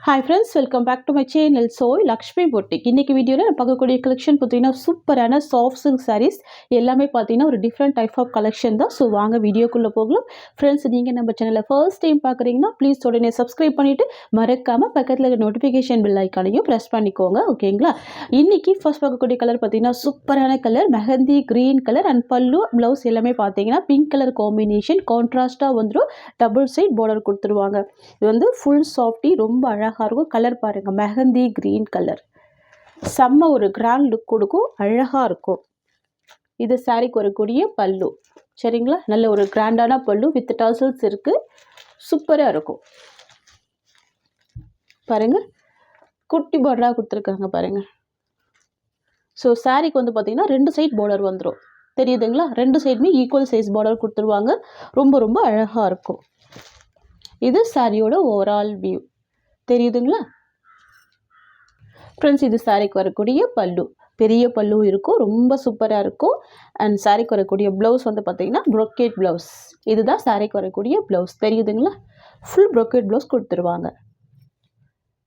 Hi friends, welcome back to my channel. So, Lakshmi Boutique. இன்னைக்கு வீடியோல நான் பார்க்கக்கூடிய கலெக்ஷன் பார்த்தீங்கன்னா சூப்பரான சாஃப்ட் சில்க் sarees எல்லாமே பார்த்தீங்கன்னா ஒரு டிஃப்ரெண்ட் டைப் ஆஃப் கலெக்ஷன் தான். ஸோ வாங்க வீடியோக்குள்ளே போகலாம். ஃப்ரெண்ட்ஸ் நீங்கள் நம்ம சேனலை ஃபர்ஸ்ட் டைம் பார்க்குறீங்கன்னா ப்ளீஸ் உடனே சப்ஸ்கிரைப் பண்ணிவிட்டு மறக்காமல் பக்கத்தில் இருக்க நோட்டிஃபிகேஷன் பெல் ஐக்கானையும் ப்ரெஸ் பண்ணிக்கோங்க. ஓகேங்களா? இன்னைக்கு ஃபர்ஸ்ட் பார்க்கக்கூடிய கலர் பார்த்தீங்கன்னா சூப்பரான colour mehndi green colour and பல்லு ப்ளவுஸ் எல்லாமே பார்த்தீங்கன்னா பிங்க் கலர் காம்பினேஷன் கான்ட்ராஸ்ட்டாக வந்துடும். டபுள் சைட் பார்டர் கொடுத்துருவாங்க. இது வந்து ஃபுல் சாஃப்டி ரொம்ப அழகாக இருக்கும். கலர் பாருங்கள் மெஹந்தி க்ரீன் கலர் செம்ம ஒரு கிராண்ட் லுக் கொடுக்கும். அழகாக இருக்கும். இது சாரிக்கு வரக்கூடிய பல்லு. சரிங்களா? நல்ல ஒரு கிராண்டான பல்லு வித் டசல்ஸ் இருக்குது. சூப்பராக இருக்கும். பாருங்கள் குட்டி பார்டராக கொடுத்துருக்காங்க பாருங்கள். ஸோ சாரிக்கு வந்து பார்த்திங்கன்னா 2 சைட் பார்டர் வந்துடும். தெரியுதுங்களா? 2 சைடுமே ஈக்குவல் சைஸ் பார்டர் கொடுத்துருவாங்க. ரொம்ப ரொம்ப அழகாக இருக்கும். இது சாரியோட ஓவரால் வியூ. தெரியுதுங்களா ஃப்ரெண்ட்ஸ்? இது சாரிக்கு வரக்கூடிய பல்லு. பெரிய பல்லு இருக்கும். ரொம்ப சூப்பராக இருக்கும். அண்ட் சாரிக்கு வரக்கூடிய ப்ளவுஸ் வந்து பார்த்தீங்கன்னா ப்ரொக்கேட் ப்ளவுஸ். இதுதான் சாரிக்கு வரக்கூடிய ப்ளவுஸ். தெரியுதுங்களா? ஃபுல் ப்ரொக்கேட் ப்ளவுஸ் கொடுத்துருவாங்க.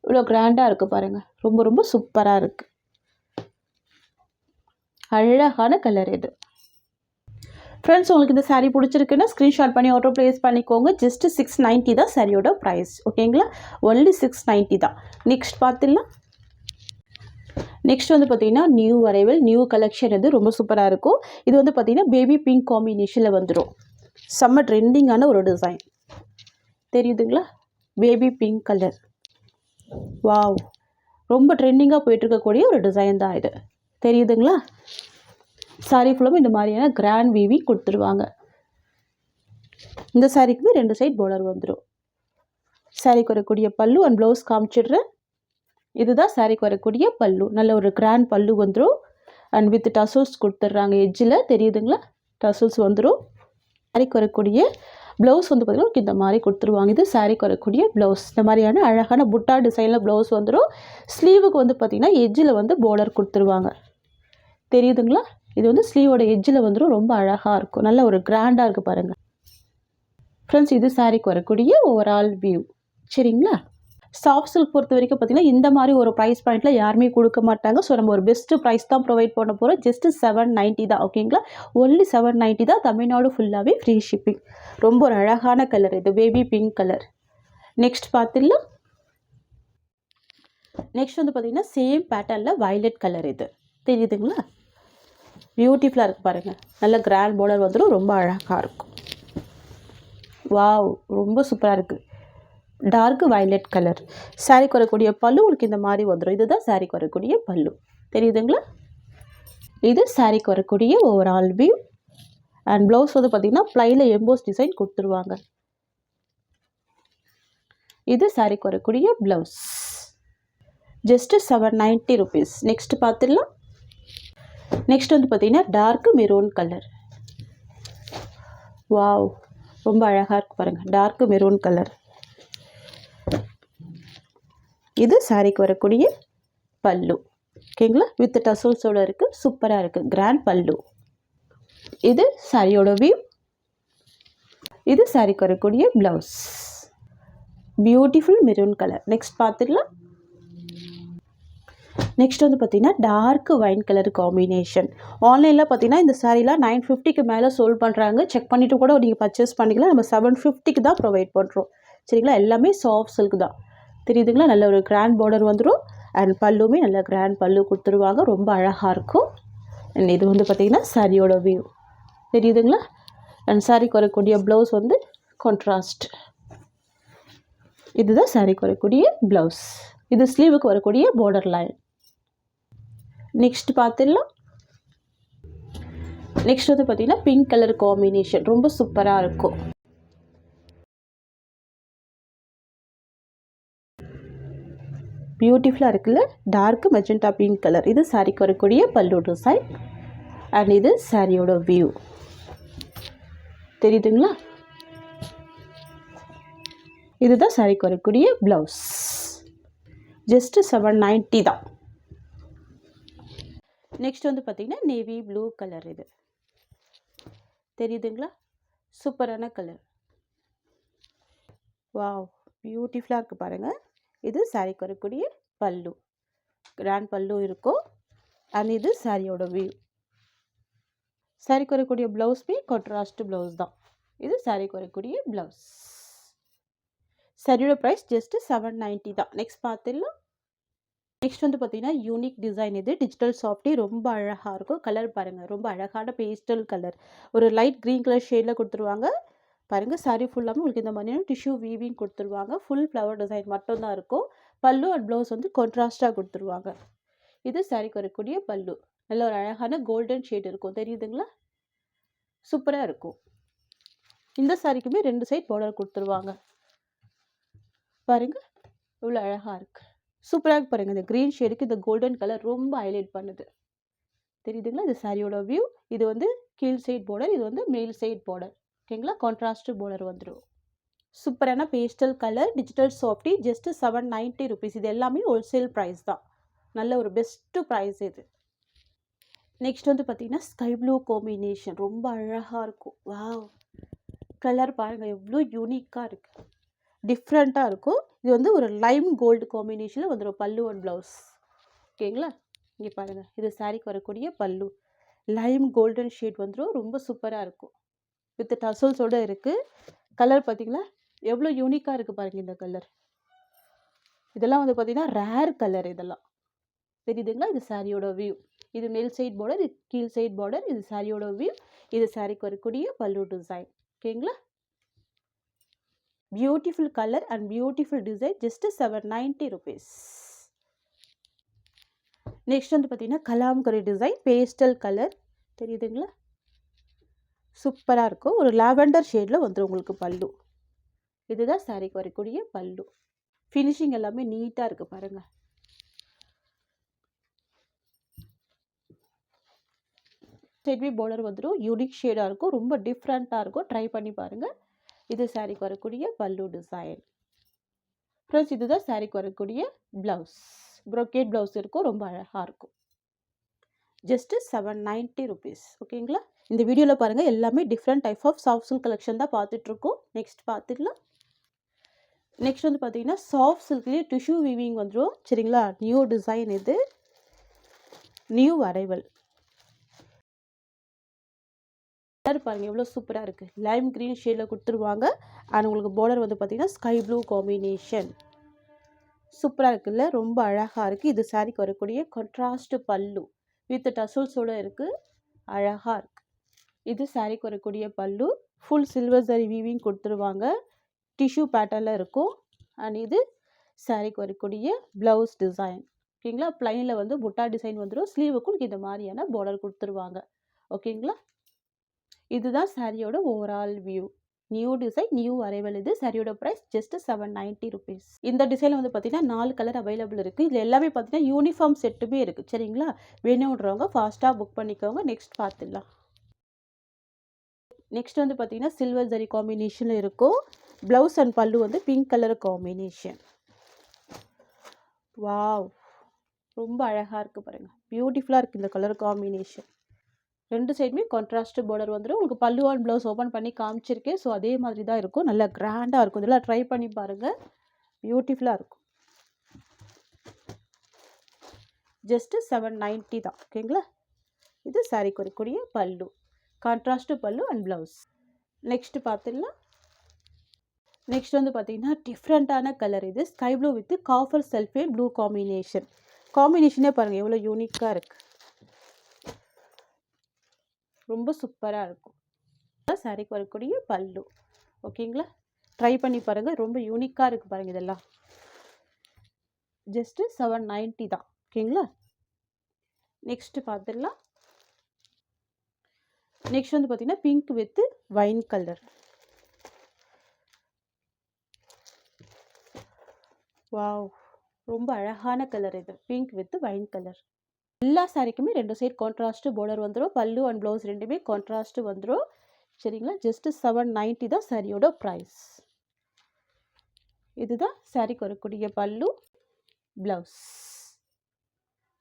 இவ்வளோ கிராண்டாக இருக்குது பாருங்கள். ரொம்ப ரொம்ப சூப்பராக இருக்குது. அழகான கலர் இது. ஃப்ரெண்ட்ஸ் உங்களுக்கு இந்த சாரீ பிடிச்சிருக்குன்னா ஸ்க்ரீன்ஷாட் பண்ணி ஆர்டர் ப்ளேஸ் பண்ணிக்கோங்க. ஜஸ்ட் 690 தான் சாரியோட ப்ரைஸ். ஓகேங்களா? ஒன்லி 690 தான். நெக்ஸ்ட் பார்த்துடலாம். நெக்ஸ்ட் வந்து பார்த்தீங்கன்னா நியூ அரைவல் நியூ கலெக்ஷன். இது ரொம்ப சூப்பராக இருக்கும். இது வந்து பார்த்தீங்கன்னா பேபி பிங்க் காம்பினேஷனில் வந்துடும். செம்ம ட்ரெண்டிங்கான ஒரு டிசைன். தெரியுதுங்களா? Baby pink colour. வாவ், ரொம்ப ட்ரெண்டிங்காக போயிட்டுருக்கக்கூடிய ஒரு டிசைன் தான் இது. தெரியுதுங்களா? சாரீ ஃபுல்லாமே இந்த மாதிரியான கிராண்ட் வீவிங் கொடுத்துருவாங்க. இந்த சாரீக்குமே 2 சைட் பார்டர் வந்துடும். சாரீக்கு வரக்கூடிய பல்லு அண்ட் ப்ளவுஸ் காமிச்சிடுறேன். இதுதான் சாரீக்கு வரக்கூடிய பல்லு. நல்ல ஒரு கிராண்ட் பல்லு வந்துடும். அண்ட் வித் டசல்ஸ் கொடுத்துட்றாங்க எட்ஜில். தெரியுதுங்களா? டசல்ஸ் வந்துடும். சாரீக்கு வரக்கூடிய ப்ளவுஸ் வந்து பார்த்திங்கன்னா இந்த மாதிரி கொடுத்துருவாங்க. இது சாரீக்கு வரக்கூடிய ப்ளவுஸ். இந்த மாதிரியான அழகான புட்டா டிசைனில் ப்ளவுஸ் வந்துடும். ஸ்லீவுக்கு வந்து பார்த்திங்கன்னா எட்ஜில் வந்து பார்டர் கொடுத்துருவாங்க. தெரியுதுங்களா? இது வந்து ஸ்லீவோட எட்ஜில் வந்துடும். ரொம்ப அழகாக இருக்கும். நல்ல ஒரு கிராண்டாக இருக்குது பாருங்கள். ஃப்ரெண்ட்ஸ் இது சாரீக்கு வரக்கூடிய ஓவரால் வியூ. சரிங்களா? சாஃப்ட் சில்க் பொறுத்த வரைக்கும் பார்த்திங்கன்னா இந்த மாதிரி ஒரு ப்ரைஸ் பாயிண்ட்டில் யாருமே கொடுக்க மாட்டாங்க. ஸோ நம்ம ஒரு பெஸ்ட்டு ப்ரைஸ் தான் ப்ரொவைட் பண்ண போகிறோம். ஜஸ்ட்டு 790 தான். ஓகேங்களா? ஒன்லி 790 தான். தமிழ்நாடு ஃபுல்லாகவே ஃப்ரீ ஷிப்பிங். ரொம்ப ஒரு அழகான கலர் இது. Baby pink colour. நெக்ஸ்ட் பார்த்துடலாம். நெக்ஸ்ட் வந்து பார்த்திங்கன்னா சேம் பேட்டர்னில் வயலட் கலர். இது தெரியுதுங்களா? பியூட்டிஃபுல்லாக இருக்குது பாருங்கள். நல்ல கிராண்ட் பார்டர் வந்துடும். ரொம்ப அழகாக இருக்கும். வாவ், ரொம்ப சூப்பராக இருக்குது. Dark violet colour. சாரீக்கு வரக்கூடிய பல்லு உங்களுக்கு இந்த மாதிரி வந்துடும். இதுதான் சாரீக்கு வரக்கூடிய பல்லு. தெரியுதுங்களா? இது சாரீக்கு வரக்கூடிய ஓவரால் வியூ. அண்ட் ப்ளவுஸ் வந்து பார்த்திங்கன்னா ப்ளைனில் எம்போஸ் டிசைன் கொடுத்துருவாங்க. இது சாரீக்கு வரக்கூடிய ப்ளவுஸ். Just 790 rupees. நெக்ஸ்ட் பார்த்துடலாம். நெக்ஸ்ட் வந்து பார்த்திங்கன்னா டார்க் மெரூன் கலர். வாவ், ரொம்ப அழகாக இருக்குது பாருங்கள். Dark maroon colour. இது சாரீக்கு வரக்கூடிய பல்லு. ஓகேங்களா? வித் டசல்ஸோடு இருக்குது. சூப்பராக இருக்குது. கிராண்ட் பல்லு. இது சாரியோட வியூ. இது சாரீக்கு வரக்கூடிய blouse. Beautiful maroon colour. Next பார்த்துடலாம். நெக்ஸ்ட் வந்து பார்த்திங்கன்னா டார்க் வைன் கலர் காம்பினேஷன். ஆன்லைனில் பார்த்திங்கன்னா இந்த சாரீலாம் 950க்கு மேலே சோல்ட் பண்ணுறாங்க. செக் பண்ணிவிட்டு கூட நீங்கள் பர்ச்சேஸ் பண்ணிக்கலாம். நம்ம 750க்கு தான் ப்ரொவைட் பண்ணுறோம். சரிங்களா? எல்லாமே சாஃப்ட் சில்க் தான். தெரியுதுங்களா? நல்ல ஒரு கிராண்ட் பார்டர் வந்துடும். அண்ட் பல்லுமே நல்ல கிராண்ட் பல்லு கொடுத்துருவாங்க. ரொம்ப அழகாக இருக்கும். அண்ட் இது வந்து பார்த்திங்கன்னா சாரியோட வியூ. தெரியுதுங்களா? அண்ட் சாரிக்கு வரக்கூடிய ப்ளவுஸ் வந்து கான்ட்ராஸ்ட். இதுதான் சாரிக்கு வரக்கூடிய ப்ளவுஸ். இது ஸ்லீவுக்கு வரக்கூடிய பார்டர் லைன். நெக்ஸ்ட் பார்த்துடலாம். நெக்ஸ்ட் வந்து பார்த்திங்கன்னா பிங்க் கலர் காம்பினேஷன். ரொம்ப சூப்பராக இருக்கும். பியூட்டிஃபுல்லாக இருக்குல்ல? Dark magenta pink colour. இது சாரிக்கு வரக்கூடிய பல்லு டிசைன். அண்ட் இது சாரியோட வியூ. தெரியுதுங்களா? இதுதான் சாரிக்கு வரக்கூடிய ப்ளவுஸ். ஜஸ்ட்டு 790 தான். நெக்ஸ்ட் வந்து பார்த்திங்கன்னா நேவி ப்ளூ கலர். இது தெரியுதுங்களா? சூப்பரான கலர். வாவ், பியூட்டிஃபுல்லாக இருக்குது பாருங்கள். இது சாரிக்கு வரக்கூடிய பல்லு, கிராண்ட் பல்லு இருக்கும். அண்ட் இது சாரியோட வியூ. சாரிக்கு வரக்கூடிய ப்ளவுஸ்மே கான்ட்ராஸ்ட் ப்ளவுஸ் தான். இது சாரிக்கு வரக்கூடிய ப்ளவுஸ். சாரியோட ப்ரைஸ் ஜஸ்ட் 790 தான். நெக்ஸ்ட் பார்த்துடலாம். நெக்ஸ்ட் வந்து பார்த்தீங்கன்னா யூனிக் டிசைன். இது டிஜிட்டல் சாஃப்டி, ரொம்ப அழகாக இருக்கும். கலர் பாருங்கள், ரொம்ப அழகான பேஸ்டல் கலர், ஒரு லைட் க்ரீன் கலர் ஷேடில் கொடுத்துருவாங்க. பாருங்கள், சாரி ஃபுல்லாமே உங்களுக்கு இந்த மாதிரியான டிஷ்யூ வீவிங் கொடுத்துருவாங்க. ஃபுல் ஃப்ளவர் டிசைன் மட்டும்தான் இருக்கும். பல்லு அண்ட் ப்ளவுஸ் வந்து கான்ட்ராஸ்ட்டாக கொடுத்துருவாங்க. இது சாரிக்கு வரக்கூடிய பல்லு. நல்ல ஒரு அழகான கோல்டன் ஷேட் இருக்கும், தெரியுதுங்களா? சூப்பராக இருக்கும். இந்த சாரிக்குமே 2 சைட் பார்டர் கொடுத்துருவாங்க. பாருங்கள் இவ்வளோ அழகாக இருக்குது. சூப்பராக பாருங்கள். இந்த க்ரீன் ஷேடுக்கு இந்த கோல்டன் கலர் ரொம்ப ஹைலைட் பண்ணுது, தெரியுதுங்களா? இது சாரியோட வியூ. இது வந்து கீழ் சைட் பார்டர், இது வந்து மேல் சைட் பார்டர். ஓகேங்களா? கான்ட்ராஸ்ட் பார்டர் வந்துடும். சூப்பரான pastel colour digital softy. Just 790 rupees. இது எல்லாமே ஹோல்சேல் ப்ரைஸ் தான். நல்ல ஒரு பெஸ்ட்டு ப்ரைஸ் இது. நெக்ஸ்ட் வந்து பார்த்தீங்கன்னா ஸ்கை ப்ளூ காம்பினேஷன், ரொம்ப அழகாக இருக்கும். வாவ், கலர் பாருங்கள் எவ்வளோ யூனிக்காக இருக்குது, டிஃப்ரெண்ட்டாக இருக்கும். இது வந்து ஒரு லைம் கோல்டு காம்பினேஷனில் வந்துடும் பல்லு அண்ட் ப்ளவுஸ். ஓகேங்களா? இங்கே பாருங்கள், இது சாரிக்கு வரக்கூடிய பல்லு. லைம் கோல்டன் ஷேட் வந்துடும், ரொம்ப சூப்பராக இருக்கும். வித் டசல்ஸோடு இருக்குது. கலர் பார்த்தீங்களா எவ்வளோ யூனிக்காக இருக்குது பாருங்கள் இந்த கலர். இதெல்லாம் வந்து பார்த்தீங்கன்னா ரேர் கலர் இதெல்லாம், தெரியுதுங்களா? இது சாரியோட வியூ. இது மேல் சைட் பார்டர், இது கீழ் சைட் பார்டர். இது சாரியோட வியூ. இது சாரிக்கு வரக்கூடிய பல்லு டிசைன். ஓகேங்களா? Beautiful colour and beautiful design. Just 790 rupees. Next வந்து பார்த்தீங்கன்னா கலாம்கரி டிசைன், பேஸ்டல் கலர், தெரியுதுங்களா? சூப்பராக இருக்கும். ஒரு லாவெண்டர் ஷேடில் வந்துடும் உங்களுக்கு பல்லு. இதுதான் சாரிக்கு வரக்கூடிய பல்லு. ஃபினிஷிங் எல்லாமே நீட்டாக இருக்குது பாருங்கள். ஸ்டெட்வி பார்டர் வந்துடும். யூனிக் ஷேடாக இருக்கும், ரொம்ப டிஃப்ரெண்ட்டாக இருக்கும். ட்ரை பண்ணி பாருங்கள். இது சாரிக்கு வரக்கூடிய பல்லு டிசைன். ஃப்ரெண்ட்ஸ், இதுதான் சாரிக்கு வரக்கூடிய ப்ளவுஸ். ப்ரோக்கேட் ப்ளவுஸ் இருக்கும், ரொம்ப அழகாக இருக்கும். Just 790 rupees. ஓகேங்களா? இந்த வீடியோவில் பாருங்கள் எல்லாமே different type of soft silk collection தான் பார்த்துட்ருக்கோம். நெக்ஸ்ட் பார்த்துக்கலாம். நெக்ஸ்ட் வந்து பார்த்தீங்கன்னா சாஃப்ட் சில்க்லேயே டிஷ்யூ வீவிங் வந்துடும். சரிங்களா? நியூ டிசைன், இது நியூ அரைவல். கலர் பாருங்கள் எவ்வளோ சூப்பராக இருக்குது. லைம் க்ரீன் ஷேடில் கொடுத்துருவாங்க. அண்ட் உங்களுக்கு பார்டர் வந்து பார்த்தீங்கன்னா ஸ்கை ப்ளூ காம்பினேஷன். சூப்பராக இருக்குல்ல, ரொம்ப அழகாக இருக்குது. இது சாரிக்கு வரக்கூடிய கான்ட்ராஸ்ட் பல்லு வித் டசல்ஸோடு இருக்குது, அழகாக இருக்குது. இது சாரிக்கு வரக்கூடிய பல்லு. ஃபுல் சில்வர் சரி வீவிங் கொடுத்துருவாங்க, டிஷ்யூ பேட்டர்னில் இருக்கும். அண்ட் இது சாரிக்கு வரக்கூடிய ப்ளவுஸ் டிசைன். ஓகேங்களா? ப்ளைனில் வந்து புட்டா டிசைன் வந்துடும். ஸ்லீவுக்கும் இந்த மாதிரியான பார்டர் கொடுத்துருவாங்க. ஓகேங்களா? இதுதான் சாரியோட overall view. New design, new arrival. இது சாரியோட ப்ரைஸ் ஜஸ்ட் 790 ருபீஸ். இந்த டிசைனில் வந்து பார்த்தீங்கன்னா 4 கலர் அவைலபிள் இருக்குது. இதில் எல்லாமே பார்த்தீங்கன்னா யூனிஃபார்ம் செட்டுமே இருக்குது. சரிங்களா? வேணுன்றவங்க ஃபாஸ்ட்டாக புக் பண்ணிக்கோங்க. நெக்ஸ்ட் பார்த்துடலாம். நெக்ஸ்ட் வந்து பார்த்தீங்கன்னா சில்வர் ஜரி காம்பினேஷனில் இருக்கும். ப்ளவுஸ் அண்ட் பல்லு வந்து பிங்க் கலர் காம்பினேஷன். வாவ், ரொம்ப அழகாக இருக்குது பாருங்கள். பியூட்டிஃபுல்லாக இருக்குது இந்த கலர் காம்பினேஷன். 2 சைடுமே கான்ட்ராஸ்ட் பார்டர் வந்துடும். உங்களுக்கு பல்லு அண்ட் ப்ளவுஸ் ஓப்பன் பண்ணி காமிச்சிருக்கேன். ஸோ அதே மாதிரி தான் இருக்கும். நல்லா கிராண்டாக இருக்கும். இதெல்லாம் ட்ரை பண்ணி பாருங்கள், பியூட்டிஃபுல்லாக இருக்கும். ஜஸ்ட்டு 790 தான். ஓகேங்களா? இது சாரிக்கு வரக்கூடிய pallu, contrast pallu and blouse. Next பார்த்துடலாம். நெக்ஸ்ட் வந்து பார்த்தீங்கன்னா டிஃப்ரெண்ட்டான கலர். இது sky blue with copper sulphate blue combination. காம்பினேஷனே பாருங்கள் எவ்வளோ யூனிக்காக இருக்குது, ரொம்ப சூப்பராக இருக்கும். சாரிக்கு வரக்கூடிய பல்லு. ஓகேங்களா? ட்ரை பண்ணி பாருங்கள், ரொம்ப யூனிக்காக இருக்குது பாருங்கள். இதெல்லாம் ஜஸ்ட்டு 790 தான். ஓகேங்களா? நெக்ஸ்ட்டு பார்த்துடலாம். நெக்ஸ்ட் வந்து பார்த்தீங்கன்னா pink with wine colour. Wow, ரொம்ப அழகான கலர் இது. Pink with wine colour. எல்லா சாரிக்குமே 2 சைட் கான்ட்ராஸ்ட் பார்டர் வந்துடும். பல்லு அண்ட் ப்ளவுஸ் ரெண்டுமே கான்ட்ராஸ்ட் வந்துடும். சரிங்களா? ஜஸ்ட்டு 790 தான் சாரியோட ப்ரைஸ். இதுதான் சாரிக்கு வரக்கூடிய பல்லு, ப்ளவுஸ்.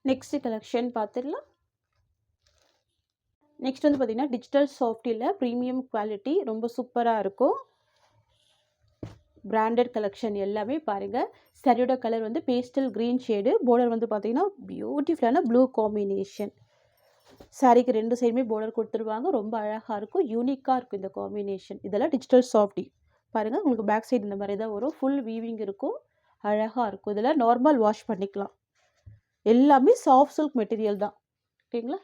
நெக்ஸ்ட் கலெக்ஷன் பார்த்துடலாம். நெக்ஸ்ட் வந்து பார்த்தீங்கன்னா டிஜிட்டல் சாஃப்டியில் ப்ரீமியம் குவாலிட்டி, ரொம்ப சூப்பராக இருக்கும். பிராண்டட் கலெக்ஷன் எல்லாமே பாருங்கள். சாரியோட கலர் வந்து பேஸ்டல் க்ரீன் ஷேடு, பார்டர் வந்து பார்த்தீங்கன்னா பியூட்டிஃபுல்லான ப்ளூ காம்பினேஷன். சாரிக்கு 2 சைடுமே பார்டர் கொடுத்துருவாங்க. ரொம்ப அழகாக இருக்கும், யூனிக்காக இருக்கும் இந்த காம்பினேஷன். இதெல்லாம் டிஜிட்டல் சாஃப்டி பாருங்கள். உங்களுக்கு பேக் சைடு இந்த மாதிரி தான் வரும். ஃபுல் வீவிங் இருக்கும், அழகாக இருக்கும். இதெல்லாம் நார்மல் வாஷ் பண்ணிக்கலாம். எல்லாமே சாஃப்ட் சில்க் மெட்டீரியல் தான். ஓகேங்களா?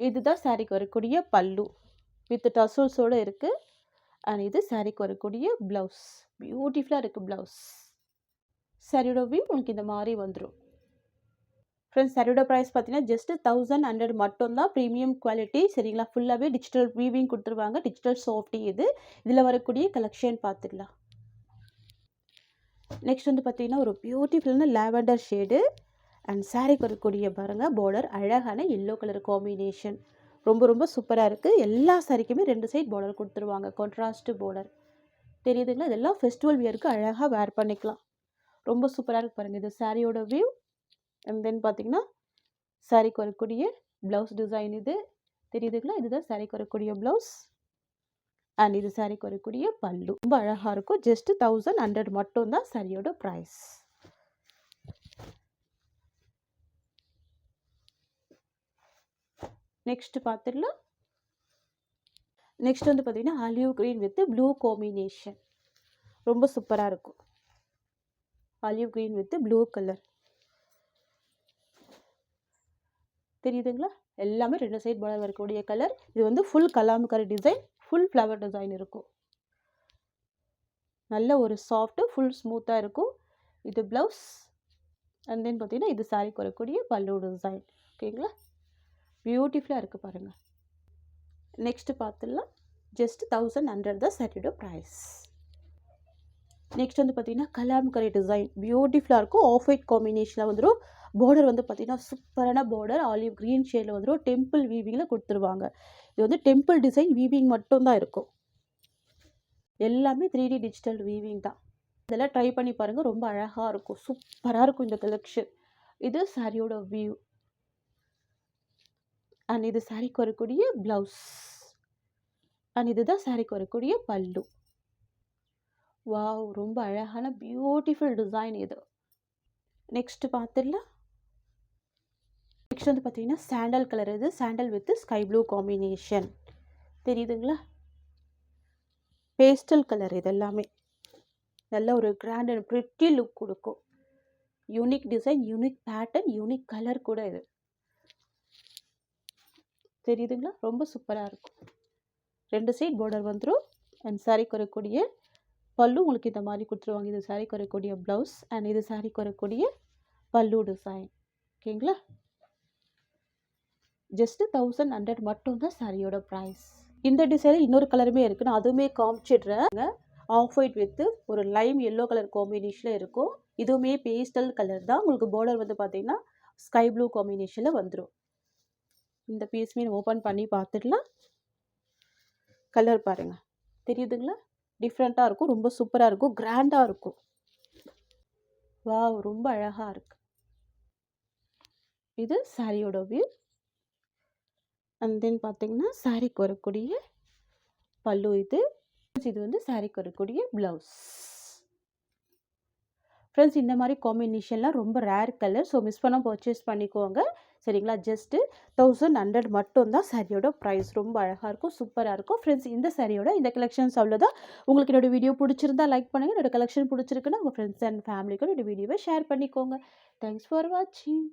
இதுதான் சாரிக்கு வரக்கூடிய பல்லு வித் டசல்ஸோடு இருக்குது. அண்ட் இது சாரிக்கு வரக்கூடிய ப்ளவுஸ். பியூட்டிஃபுல்லாக இருக்குது ப்ளவுஸ். சாரியோட வியூ உங்களுக்கு இந்த மாதிரி வந்துடும். ஃப்ரெண்ட்ஸ், சாரியோட ப்ரைஸ் பார்த்தீங்கன்னா ஜஸ்ட் 1100 மட்டும்தான். Premium quality. சரிங்களா? ஃபுல்லாகவே டிஜிட்டல் வீவிங் கொடுத்துருவாங்க. டிஜிட்டல் சாஃப்டி இது. இதில் வரக்கூடிய கலெக்ஷன் பார்த்துக்கலாம். நெக்ஸ்ட் வந்து பார்த்தீங்கன்னா ஒரு பியூட்டிஃபுல்லான லாவெண்டர் ஷேடு அண்ட் சாரிக்கு வரக்கூடிய பாருங்கள் பார்டர் அழகான எல்லோ கலர் காம்பினேஷன். ரொம்ப ரொம்ப சூப்பராக இருக்குது. எல்லா சாரிக்குமே 2 சைட் பார்டர் கொடுத்துருவாங்க. கான்ட்ராஸ்ட் பார்டர் தெரியுதுங்களா? இதெல்லாம் ஃபெஸ்டிவல் வியருக்கு அழகாக வேர் பண்ணிக்கலாம். ரொம்ப சூப்பராக இருக்குது பாருங்கள். இது சாரியோட வியூ. அண்ட் தென் பார்த்தீங்கன்னா சாரிக்கு வரக்கூடிய ப்ளவுஸ் டிசைன் இது தெரியுதுங்களா? இதுதான் சாரிக்கு வரக்கூடிய ப்ளவுஸ். அண்ட் இது சாரிக்கு வரக்கூடிய பல்லு. ரொம்ப அழகாக இருக்கும். ஜஸ்ட் 1100 மட்டும்தான் சாரியோட ப்ரைஸ். நெக்ஸ்ட் பார்த்துடலாம். நெக்ஸ்ட் வந்து பார்த்தீங்கன்னா olive green with blue combination. ரொம்ப சூப்பராக இருக்கும். Olive green with blue colour தெரியுதுங்களா? எல்லாமே 2 சைட் பார்டர் வரக்கூடிய கலர். இது வந்து full Kalamkari design, full flower design இருக்கும். நல்ல ஒரு சாஃப்ட்டு ஃபுல் ஸ்மூத்தாக இருக்கும். இது ப்ளவுஸ். அண்ட் தென் பார்த்தீங்கன்னா இது சாரிக்கு வரக்கூடிய பல்லு டிசைன். ஓகேங்களா? பியூட்டிஃபுல்லாக இருக்குது பாருங்கள். நெக்ஸ்ட்டு பார்த்துடலாம். ஜஸ்ட் 1100 தான் சாரியோட ப்ரைஸ். நெக்ஸ்ட் வந்து பார்த்தீங்கன்னா கலாம்கரி டிசைன் பியூட்டிஃபுல்லாக இருக்கும். ஆஃப் ஒயிட் காம்பினேஷனில் வந்துடும். பார்டர் வந்து பார்த்தீங்கன்னா சூப்பரான பார்டர். ஆலிவ் க்ரீன் ஷேடில் வந்துடும். டெம்பிள் வீவிங்கில் கொடுத்துருவாங்க. இது வந்து டெம்பிள் டிசைன் வீவிங் மட்டும்தான் இருக்கும். எல்லாமே 3D டிஜிட்டல் வீவிங் தான். இதெல்லாம் ட்ரை பண்ணி பாருங்கள். ரொம்ப அழகாக இருக்கும். சூப்பராக இருக்கும் இந்த கலெக்ஷன். இது சாரியோட வியூ. அண்ட் இது சாரிக்கு வரக்கூடிய ப்ளவுஸ். அண்ட் இதுதான் சாரிக்கு வரக்கூடிய பல்லு. வாவ், ரொம்ப அழகான பியூட்டிஃபுல் டிசைன் இது. நெக்ஸ்ட் பார்த்துடலாம். நெக்ஸ்ட் வந்து பார்த்தீங்கன்னா சாண்டல் கலர். இது sandal with sky blue combination தெரியுதுங்களா? Pastel colour. இது எல்லாமே நல்ல ஒரு கிராண்ட் அண்ட் ப்ரிட்டி லுக் கொடுக்கும். Unique design, unique pattern, unique colour கூட இது தெரியுதுங்களா? ரொம்ப சூப்பராக இருக்கும். 2 சைட் பார்டர் வந்துடும். அண்ட் சாரிக்கு வரக்கூடிய பல்லு உங்களுக்கு இந்த மாதிரி கொடுத்துருவாங்க. இது சாரிக்கு வரக்கூடிய ப்ளவுஸ். அண்ட் இது சாரிக்கு வரக்கூடிய பல்லு டிசைன். ஓகேங்களா? ஜஸ்ட் 1100 மட்டும்தான் சாரியோட ப்ரைஸ். இந்த டிசைனில் இன்னொரு கலருமே இருக்குது. நான் அதுவுமே காமிச்சிடுறேன். ஆஃப் ஒயிட் வித் ஒரு லைம் எல்லோ கலர் காம்பினேஷனில் இருக்கும். இதுவுமே பேஸ்டல் கலர் தான். உங்களுக்கு பார்டர் வந்து பார்த்தீங்கன்னா ஸ்கை ப்ளூ காம்பினேஷனில் வந்துடும். இந்த பீஸ்மே ஓப்பன் பண்ணி பார்த்துடலாம். கலர் பாருங்கள் தெரியுதுங்களா? டிஃப்ரெண்ட்டாக இருக்கும். ரொம்ப சூப்பராக இருக்கும். கிராண்டாக இருக்கும். வாவ், ரொம்ப அழகாக இருக்குது. இது சாரியோட வியூ. அண்ட் தென் பார்த்தீங்கன்னா சாரிக்கு வரக்கூடிய பல்லு. இது வந்து சாரிக்கு வரக்கூடிய ப்ளவுஸ். ஃப்ரெண்ட்ஸ், இந்த மாதிரி காம்பினேஷன்லாம் ரொம்ப ரேர் கலர். ஸோ மிஸ் பண்ணால் பர்ச்சேஸ் பண்ணிக்கோங்க. சரிங்களா? ஜஸ்ட்டு 1100 மட்டும்தான் சாரியோட ப்ரைஸ். ரொம்ப அழகாக இருக்கும், சூப்பராக இருக்கும். ஃப்ரெண்ட்ஸ், இந்த சாரியோட இந்த கலெக்ஷன்ஸ் அவ்வளோதான். உங்களுக்கு என்னோடய வீடியோ பிடிச்சிருந்தா லைக் பண்ணுங்கள். என்னோடய கலெக்ஷன் பிடிச்சிருக்குன்னா உங்கள் ஃப்ரெண்ட்ஸ் அண்ட் ஃபேமிலிக்கு என்னோடய வீடியோவை ஷேர் பண்ணிக்கோங்க. தேங்க்ஸ் ஃபார் வாட்சிங்.